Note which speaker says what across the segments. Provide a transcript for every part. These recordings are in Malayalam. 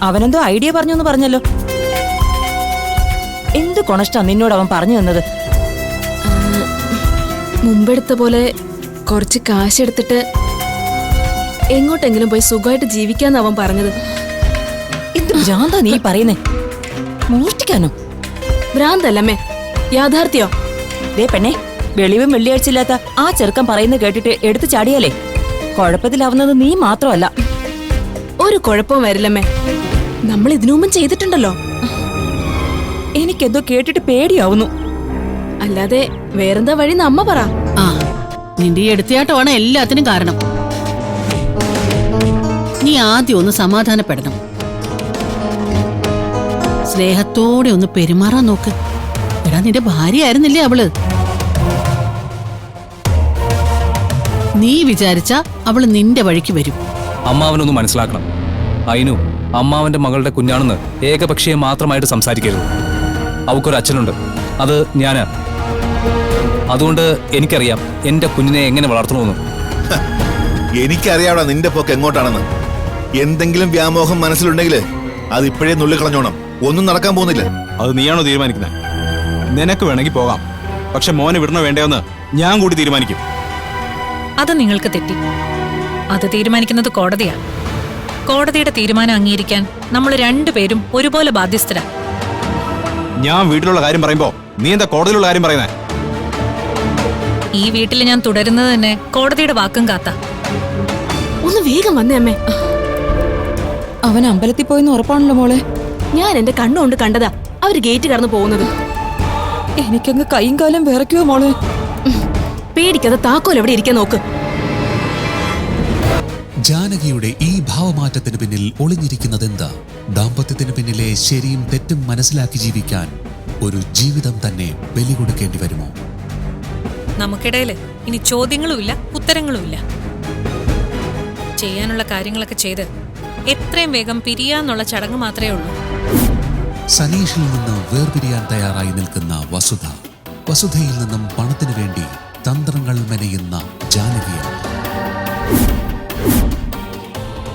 Speaker 1: അവനെന്തോ ഐഡിയ പറഞ്ഞു പറഞ്ഞല്ലോ. എന്ത് കൊണഷ്ടാ നിന്നോട് അവൻ പറഞ്ഞു തന്നത്?
Speaker 2: മുമ്പെടുത്ത പോലെ കുറച്ച് കാശെടുത്തിട്ട് എങ്ങോട്ടെങ്കിലും പോയി സുഖമായിട്ട് ജീവിക്കാന്ന് അവൻ പറഞ്ഞത്.
Speaker 1: എന്ത് ഭ്രാന്താ നീ പറയുന്നേ? മോഷ്ടിക്കാനോ?
Speaker 2: ഭ്രാന്തല്ലമ്മേ, യാഥാർത്ഥ്യോ.
Speaker 1: ദേ പെണ്ണെ, വെളിവും വെള്ളിയാഴ്ച ഇല്ലാത്ത ആ ചെറുക്കൻ പറയുന്നത് കേട്ടിട്ട് എടുത്തു ചാടിയാലേ കുഴപ്പത്തിലാവുന്നത് നീ മാത്രമല്ല.
Speaker 2: ഒരു കുഴപ്പവും വരില്ലമ്മേ, നമ്മൾ ഇതിനു മുമ്പ് ചെയ്തിട്ടുണ്ടല്ലോ.
Speaker 1: എനിക്കെന്തോ കേട്ടിട്ട് പേടിയാവുന്നു.
Speaker 2: അല്ലാതെ വേറെന്താ വഴി അമ്മ പറ.
Speaker 3: ആ, നിന്റെ ഈ എടുത്തിയാട്ടമാണ് എല്ലാത്തിനും കാരണം. നീ ആദ്യം ഒന്ന് സമാധാനപ്പെടണം. സ്നേഹത്തോടെ ഒന്ന് പെരുമാറാൻ നോക്ക്. എടാ, നിന്റെ ഭാര്യയായിരുന്നില്ലേ അവള്? നീ വിചാരിച്ച അവള് നിന്റെ വഴിക്ക് വരും.
Speaker 4: അമ്മാവനൊന്ന് മനസ്സിലാക്കണം. അയിനു അമ്മാവന്റെ മകളുടെ കുഞ്ഞാണെന്ന് ഏകപക്ഷീയ മാത്രമായിട്ട് സംസാരിക്കരുത്. അവക്കൊരു അച്ഛനുണ്ട്, അത് ഞാനാ. അതുകൊണ്ട് എനിക്കറിയാം എന്റെ കുഞ്ഞിനെ എങ്ങനെ വളർത്തണമെന്ന്.
Speaker 5: എനിക്കറിയാവടാ നിന്റെ പോക്ക് എങ്ങോട്ടാണെന്ന്. എന്തെങ്കിലും വ്യാമോഹം മനസ്സിലുണ്ടെങ്കിൽ അത് ഇപ്പോഴേ നുള്ളിക്കളഞ്ഞോണം. ഒന്നും നടക്കാൻ പോകുന്നില്ല.
Speaker 6: അത് നീയാണോ തീരുമാനിക്കുന്നത്? നിനക്ക് വേണമെങ്കിൽ പോകാം, പക്ഷെ മോനെ വിടണോ വേണ്ടയോന്ന് ഞാൻ കൂടി തീരുമാനിക്കും.
Speaker 7: അത് നിങ്ങൾക്ക് തെറ്റി. അത് തീരുമാനിക്കുന്നത് കോടതിയാണ്. കോടതിയുടെ തീരുമാനം അംഗീകരിക്കാൻ നമ്മൾ രണ്ടുപേരും ഒരുപോലെ ബാധ്യസ്ഥരാ.
Speaker 6: ഞാൻ വീട്ടിലുള്ള കാര്യം പറയുമ്പോ നീ എന്താ കോടതിയിലുള്ള കാര്യം പറയുന്നേ?
Speaker 7: ഈ വീട്ടിൽ ഞാൻ തുടരുന്നത് തന്നെ കോടതിയുടെ വാക്കും കാത്ത.
Speaker 2: ഒന്ന് വേഗം വന്നേ അമ്മേ.
Speaker 1: അവൻ അമ്പലത്തിൽ പോയെന്ന് ഉറപ്പാണല്ലോ മോളെ.
Speaker 2: ഞാൻ എന്റെ കണ്ണുകൊണ്ട് കണ്ടതാ അവര് ഗേറ്റ് കടന്നു പോകുന്നത്.
Speaker 1: എനിക്കങ്ങ് കൈയും കാലം വിറയ്ക്കുവോ മോളെ.
Speaker 2: പേടിക്കാതെ താക്കോൽ എവിടെ ഇരിക്കാൻ നോക്ക്.
Speaker 8: ജാനകിയുടെ ഈ ഭാവമാറ്റത്തിന് പിന്നിൽ ഒളിഞ്ഞിരിക്കുന്നതെന്താ? ദാമ്പത്യത്തിന് പിന്നിലെ ശരിയും തെറ്റും മനസ്സിലാക്കി ജീവിക്കാൻ ഒരു ജീവിതം തന്നെ ബലി കൊടുക്കേണ്ടി വരുമോ?
Speaker 7: നമുക്കിടയില് ഇനി ചോദ്യങ്ങളുമില്ല, ഉത്തരങ്ങളുമില്ല. ചെയ്യാനുള്ള കാര്യങ്ങളൊക്കെ ചെയ്ത് എത്രയും വേഗം പിരിയാന്നുള്ള ചടങ്ങ് മാത്രമേ ഉള്ളൂ.
Speaker 8: സനീഷിൽ നിന്ന് വേർപിരിയാൻ തയ്യാറായി നിൽക്കുന്ന വസുധ, വസുധയിൽ നിന്നും പണത്തിനു വേണ്ടി തന്ത്രങ്ങൾ മെനയുന്ന ജാനകിയാണ്.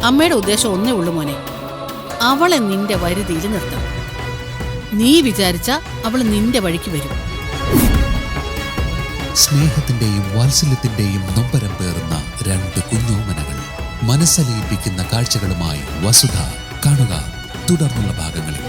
Speaker 3: അമ്മയുടെ ഉദ്ദേശം ഒന്നേ ഉള്ളു മോനെ, അവളെ നിന്റെ വരുതിയിൽ നിർത്തണം. നീ വിചാരിച്ച അവള് നിന്റെ വഴിക്ക് വരും.
Speaker 8: സ്നേഹത്തിന്റെയും വാത്സല്യത്തിന്റെയും നൊമ്പരം പേറുന്ന രണ്ട് കുഞ്ഞോമനകൾ, മനസ്സലിയിപ്പിക്കുന്ന കാഴ്ചകളുമായി വസുധ. കാണുക തുടർന്നുള്ള ഭാഗങ്ങളിൽ.